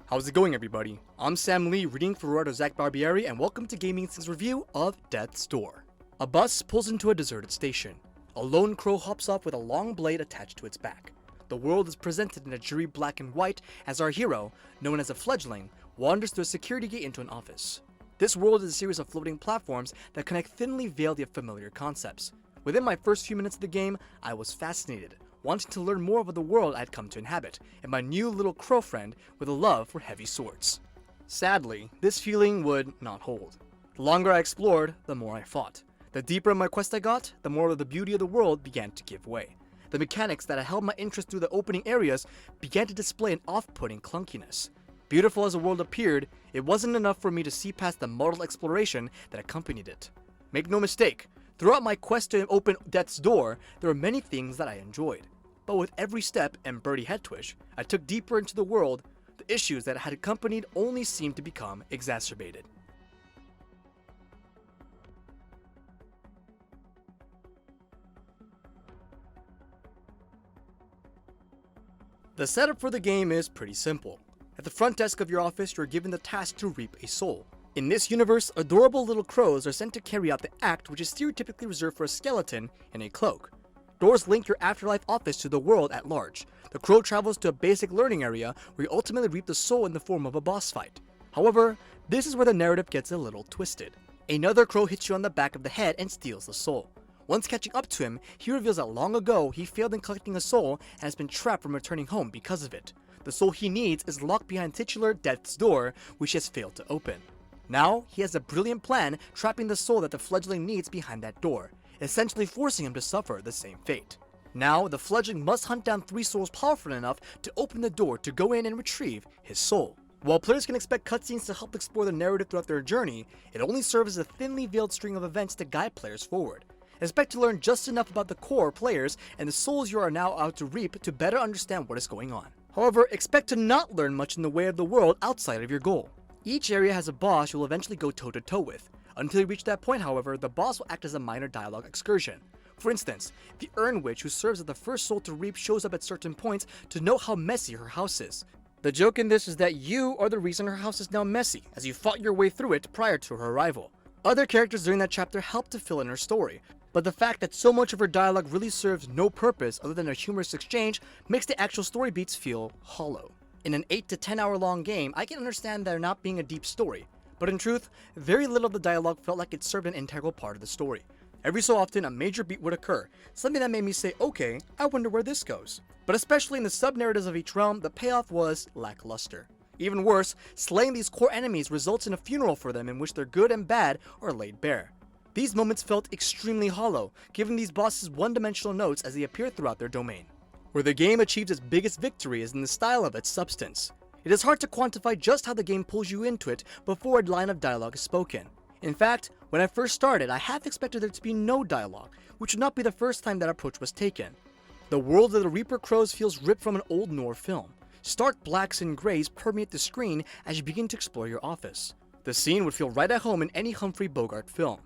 How's it going, everybody? I'm Sam Lee, reading for writer Zach Barbirie, and welcome to Gaming Instinct's review of Death's Door. A bus pulls into a deserted station. A lone crow hops off with a long blade attached to its back. The world is presented in a dreary black and white as our hero, known as a fledgling, wanders through a security gate into an office. This world is a series of floating platforms that connect thinly veiled yet familiar concepts. Within my first few minutes of the game, I was fascinated, wanting to learn more of the world I had come to inhabit, and my new little crow friend with a love for heavy swords. Sadly, this feeling would not hold. The longer I explored, the more I fought. The deeper in my quest I got, the more of the beauty of the world began to give way. The mechanics that had held my interest through the opening areas began to display an off-putting clunkiness. Beautiful as the world appeared, it wasn't enough for me to see past the muddled exploration that accompanied it. Make no mistake, throughout my quest to open Death's Door, there were many things that I enjoyed. But with every step and birdie head twitch I took deeper into the world, the issues that had accompanied only seemed to become exacerbated. The setup for the game is pretty simple. At the front desk of your office, you are given the task to reap a soul. In this universe, adorable little crows are sent to carry out the act, which is stereotypically reserved for a skeleton in a cloak. Doors link your afterlife office to the world at large. The crow travels to a basic learning area where you ultimately reap the soul in the form of a boss fight. However, this is where the narrative gets a little twisted. Another crow hits you on the back of the head and steals the soul. Once catching up to him, he reveals that long ago he failed in collecting a soul and has been trapped from returning home because of it. The soul he needs is locked behind titular Death's Door, which he has failed to open. Now, he has a brilliant plan trapping the soul that the fledgling needs behind that door, essentially forcing him to suffer the same fate. Now, the fledgling must hunt down 3 souls powerful enough to open the door to go in and retrieve his soul. While players can expect cutscenes to help explore the narrative throughout their journey, it only serves as a thinly veiled string of events to guide players forward. Expect to learn just enough about the core players and the souls you are now out to reap to better understand what is going on. However, expect to not learn much in the way of the world outside of your goal. Each area has a boss you will eventually go toe-to-toe with. Until you reach that point, however, the boss will act as a minor dialogue excursion. For instance, the Urn Witch, who serves as the first soul to reap, shows up at certain points to note how messy her house is. The joke in this is that you are the reason her house is now messy, as you fought your way through it prior to her arrival. Other characters during that chapter help to fill in her story, but the fact that so much of her dialogue really serves no purpose other than a humorous exchange makes the actual story beats feel hollow. In an 8 to 10 hour long game, I can understand there not being a deep story, but in truth, very little of the dialogue felt like it served an integral part of the story. Every so often, a major beat would occur, something that made me say, okay, I wonder where this goes. But especially in the sub-narratives of each realm, the payoff was lackluster. Even worse, slaying these core enemies results in a funeral for them in which their good and bad are laid bare. These moments felt extremely hollow, giving these bosses one-dimensional notes as they appear throughout their domain. Where the game achieves its biggest victory is in the style of its substance. It is hard to quantify just how the game pulls you into it before a line of dialogue is spoken. In fact, when I first started, I half expected there to be no dialogue, which would not be the first time that approach was taken. The world of the Reaper Crows feels ripped from an old Noir film. Stark blacks and grays permeate the screen as you begin to explore your office. The scene would feel right at home in any Humphrey Bogart film.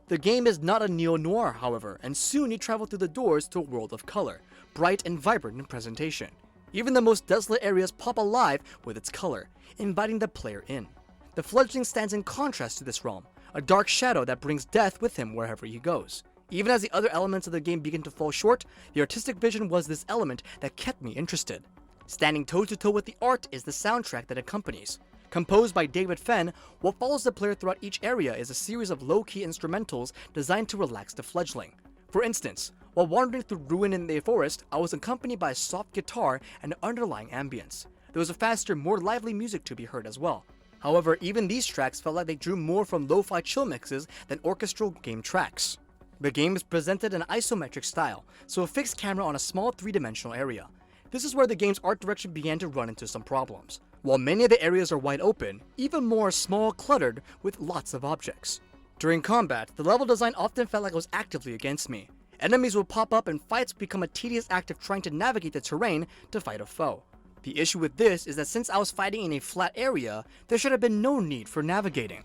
The game is not a neo-noir, however, and soon you travel through the doors to a world of color, bright and vibrant in presentation. Even the most desolate areas pop alive with its color, inviting the player in. The fledgling stands in contrast to this realm, a dark shadow that brings death with him wherever he goes. Even as the other elements of the game begin to fall short, the artistic vision was this element that kept me interested. Standing toe-to-toe with the art is the soundtrack that accompanies. Composed by David Fenn, what follows the player throughout each area is a series of low-key instrumentals designed to relax the fledgling. For instance, while wandering through ruin in the forest, I was accompanied by a soft guitar and underlying ambience. There was a faster, more lively music to be heard as well. However, even these tracks felt like they drew more from lo-fi chill mixes than orchestral game tracks. The game is presented in an isometric style, so a fixed camera on a small 3-dimensional area. This is where the game's art direction began to run into some problems. While many of the areas are wide open, even more small, cluttered with lots of objects. During combat, the level design often felt like it was actively against me. Enemies would pop up and fights would become a tedious act of trying to navigate the terrain to fight a foe. The issue with this is that since I was fighting in a flat area, there should have been no need for navigating.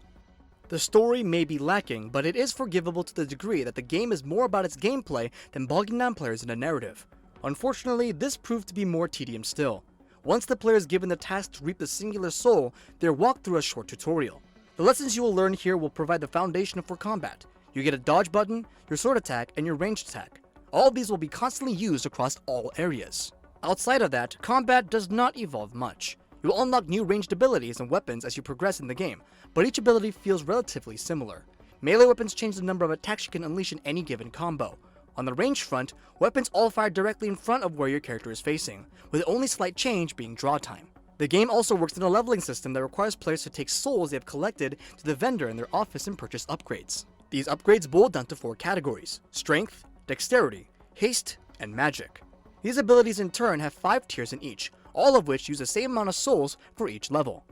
The story may be lacking, but it is forgivable to the degree that the game is more about its gameplay than bogging down players in a narrative. Unfortunately, this proved to be more tedium still. Once the player is given the task to reap the singular soul, they are walked through a short tutorial. The lessons you will learn here will provide the foundation for combat. You get a dodge button, your sword attack, and your ranged attack. All of these will be constantly used across all areas. Outside of that, combat does not evolve much. You will unlock new ranged abilities and weapons as you progress in the game, but each ability feels relatively similar. Melee weapons change the number of attacks you can unleash in any given combo. On the range front, weapons all fire directly in front of where your character is facing, with the only slight change being draw time. The game also works in a leveling system that requires players to take souls they have collected to the vendor in their office and purchase upgrades. These upgrades boil down to 4 categories: strength, dexterity, haste, and magic. These abilities in turn have 5 tiers in each, all of which use the same amount of souls for each level.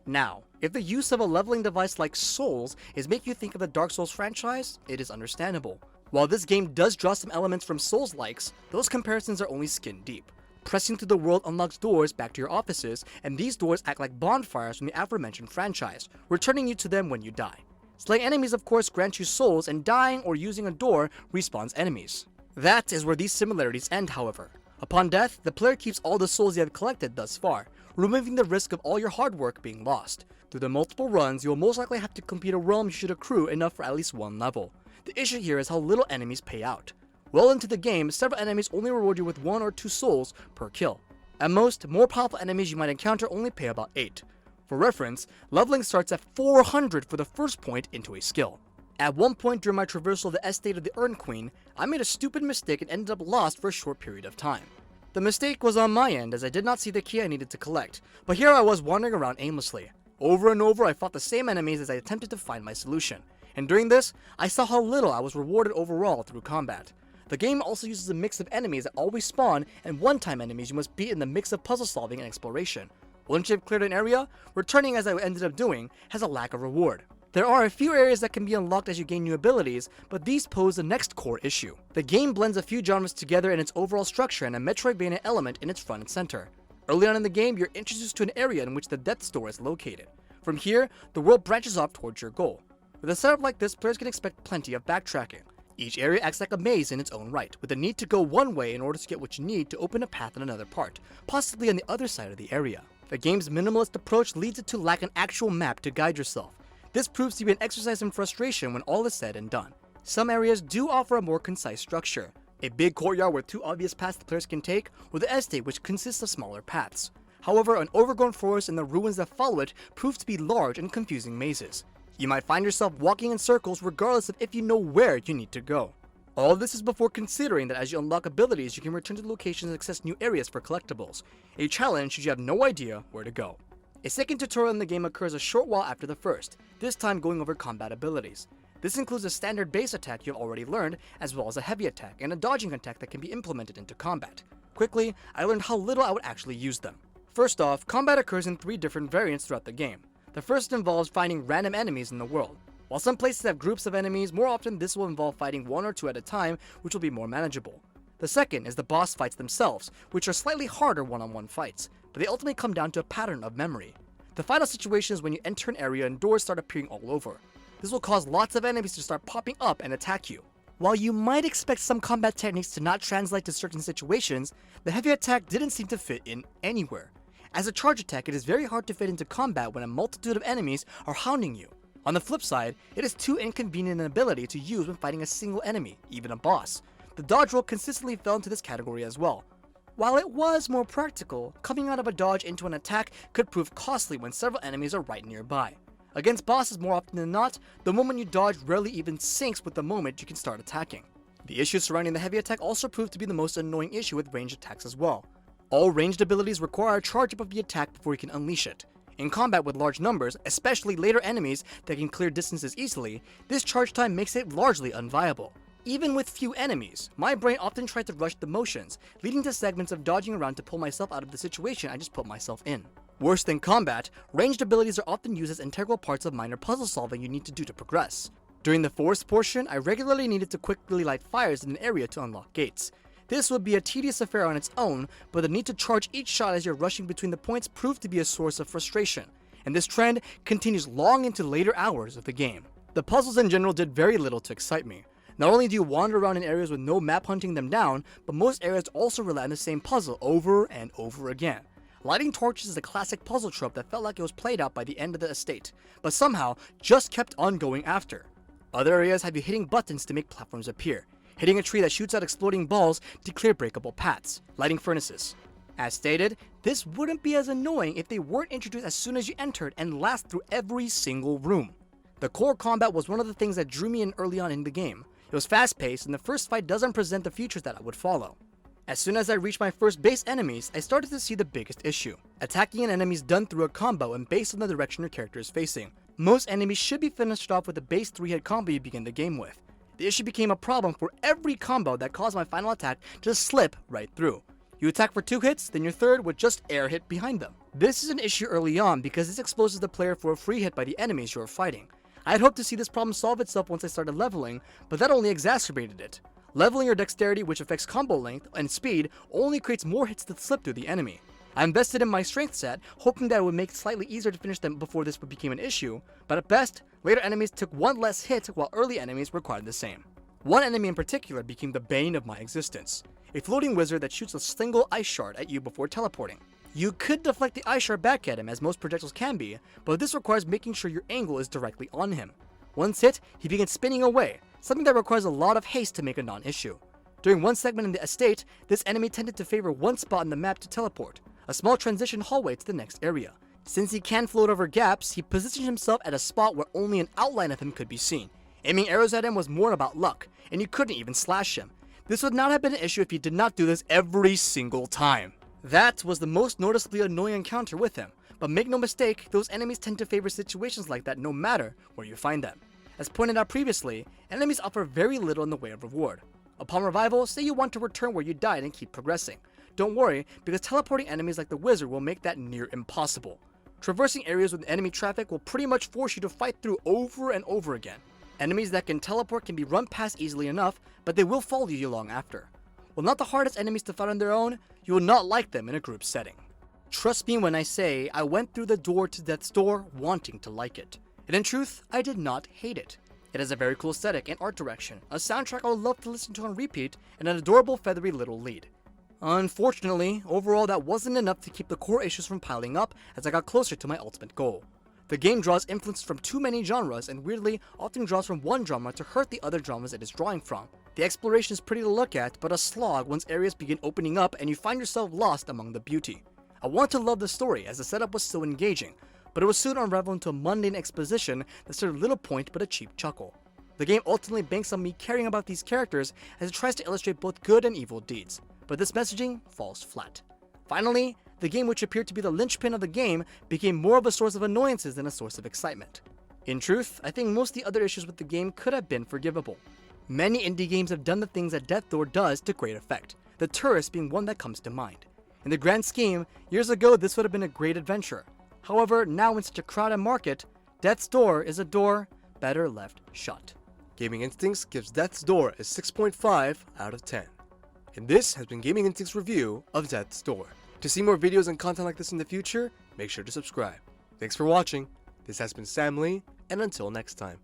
Now, if the use of a leveling device like souls is making you think of the Dark Souls franchise, it is understandable. While this game does draw some elements from Souls-likes, those comparisons are only skin deep. Pressing through the world unlocks doors back to your offices, and these doors act like bonfires from the aforementioned franchise, returning you to them when you die. Slaying enemies of course grants you souls, and dying or using a door respawns enemies. That is where these similarities end, however. Upon death, the player keeps all the souls you have collected thus far, removing the risk of all your hard work being lost. Through the multiple runs, you will most likely have to complete a realm you should accrue enough for at least 1 level. The issue here is how little enemies pay out. Well into the game, several enemies only reward you with 1 or 2 souls per kill. At most, more powerful enemies you might encounter only pay about 8. For reference, leveling starts at 400 for the first point into a skill. At one point during my traversal of the estate of the Urn Queen, I made a stupid mistake and ended up lost for a short period of time. The mistake was on my end as I did not see the key I needed to collect, but here I was wandering around aimlessly. Over and over I fought the same enemies as I attempted to find my solution, and during this, I saw how little I was rewarded overall through combat. The game also uses a mix of enemies that always spawn and one-time enemies you must beat in the mix of puzzle solving and exploration. Once you have cleared an area, returning as I ended up doing has a lack of reward. There are a few areas that can be unlocked as you gain new abilities, but these pose the next core issue. The game blends a few genres together in its overall structure and a Metroidvania element in its front and center. Early on in the game, you're introduced to an area in which the death door is located. From here, the world branches off towards your goal. With a setup like this, players can expect plenty of backtracking. Each area acts like a maze in its own right, with the need to go one way in order to get what you need to open a path in another part, possibly on the other side of the area. The game's minimalist approach leads it to lack an actual map to guide yourself. This proves to be an exercise in frustration when all is said and done. Some areas do offer a more concise structure. A big courtyard with 2 obvious paths the players can take, or the estate which consists of smaller paths. However, an overgrown forest and the ruins that follow it prove to be large and confusing mazes. You might find yourself walking in circles regardless of if you know where you need to go. All of this is before considering that as you unlock abilities, you can return to locations and access new areas for collectibles. A challenge should you have no idea where to go. A second tutorial in the game occurs a short while after the first, this time going over combat abilities. This includes a standard base attack you have already learned, as well as a heavy attack and a dodging attack that can be implemented into combat. Quickly, I learned how little I would actually use them. First off, combat occurs in 3 different variants throughout the game. The first involves finding random enemies in the world. While some places have groups of enemies, more often this will involve fighting 1 or 2 at a time, which will be more manageable. The second is the boss fights themselves, which are slightly harder one-on-one fights, but they ultimately come down to a pattern of memory. The final situation is when you enter an area and doors start appearing all over. This will cause lots of enemies to start popping up and attack you. While you might expect some combat techniques to not translate to certain situations, the heavy attack didn't seem to fit in anywhere. As a charge attack, it is very hard to fit into combat when a multitude of enemies are hounding you. On the flip side, it is too inconvenient an ability to use when fighting a single enemy, even a boss. The dodge roll consistently fell into this category as well. While it was more practical, coming out of a dodge into an attack could prove costly when several enemies are right nearby. Against bosses more often than not, the moment you dodge rarely even syncs with the moment you can start attacking. The issues surrounding the heavy attack also proved to be the most annoying issue with ranged attacks as well. All ranged abilities require a charge up of the attack before you can unleash it. In combat with large numbers, especially later enemies that can clear distances easily, this charge time makes it largely unviable. Even with few enemies, my brain often tried to rush the motions, leading to segments of dodging around to pull myself out of the situation I just put myself in. Worse than combat, ranged abilities are often used as integral parts of minor puzzle solving you need to do to progress. During the forest portion, I regularly needed to quickly light fires in an area to unlock gates. This would be a tedious affair on its own, but the need to charge each shot as you're rushing between the points proved to be a source of frustration, and this trend continues long into later hours of the game. The puzzles in general did very little to excite me. Not only do you wander around in areas with no map hunting them down, but most areas also rely on the same puzzle over and over again. Lighting torches is a classic puzzle trope that felt like it was played out by the end of the estate, but somehow just kept on going after. Other areas have you hitting buttons to make platforms appear, hitting a tree that shoots out exploding balls to clear breakable paths, lighting furnaces. As stated, this wouldn't be as annoying if they weren't introduced as soon as you entered and last through every single room. The core combat was one of the things that drew me in early on in the game. It was fast-paced, and the first fight doesn't present the features that I would follow. As soon as I reached my first base enemies, I started to see the biggest issue. Attacking an enemy is done through a combo and based on the direction your character is facing. Most enemies should be finished off with a base 3-hit combo you begin the game with. The issue became a problem for every combo that caused my final attack to slip right through. You attack for 2 hits, then your third would just air hit behind them. This is an issue early on because this exposes the player for a free hit by the enemies you are fighting. I had hoped to see this problem solve itself once I started leveling, but that only exacerbated it. Leveling your dexterity, which affects combo length and speed, only creates more hits to slip through the enemy. I invested in my strength set, hoping that it would make it slightly easier to finish them before this became an issue, but at best, later enemies took 1 less hit while early enemies required the same. One enemy in particular became the bane of my existence, a floating wizard that shoots a single ice shard at you before teleporting. You could deflect the ice shard back at him, as most projectiles can be, but this requires making sure your angle is directly on him. Once hit, he begins spinning away, something that requires a lot of haste to make a non-issue. During one segment in the estate, this enemy tended to favor one spot on the map to teleport, a small transition hallway to the next area. Since he can float over gaps, he positioned himself at a spot where only an outline of him could be seen. Aiming arrows at him was more about luck, and you couldn't even slash him. This would not have been an issue if he did not do this every single time. That was the most noticeably annoying encounter with him, but make no mistake, those enemies tend to favor situations like that no matter where you find them. As pointed out previously, enemies offer very little in the way of reward. Upon revival, say you want to return where you died and keep progressing. Don't worry, because teleporting enemies like the wizard will make that near impossible. Traversing areas with enemy traffic will pretty much force you to fight through over and over again. Enemies that can teleport can be run past easily enough, but they will follow you long after. While not the hardest enemies to fight on their own, you will not like them in a group setting. Trust me when I say I went through the door to death's door wanting to like it. And in truth, I did not hate it. It has a very cool aesthetic and art direction, a soundtrack I would love to listen to on repeat, and an adorable feathery little lead. Unfortunately, overall that wasn't enough to keep the core issues from piling up as I got closer to my ultimate goal. The game draws influence from too many genres and weirdly often draws from one genre to hurt the other genres it is drawing from. The exploration is pretty to look at, but a slog once areas begin opening up and you find yourself lost among the beauty. I want to love the story as the setup was so engaging, but it was soon unraveled into a mundane exposition that served little point but a cheap chuckle. The game ultimately banks on me caring about these characters as it tries to illustrate both good and evil deeds, but this messaging falls flat. Finally, the game which appeared to be the linchpin of the game became more of a source of annoyances than a source of excitement. In truth, I think most of the other issues with the game could have been forgivable. Many indie games have done the things that Death's Door does to great effect, the tourist being one that comes to mind. In the grand scheme, years ago this would have been a great adventure. However, now in such a crowded market, Death's Door is a door better left shut. Gaming Instincts gives Death's Door a 6.5 out of 10. And this has been Gaming Instincts' review of Death's Door. To see more videos and content like this in the future, make sure to subscribe. Thanks for watching. This has been Sam Lee, and until next time.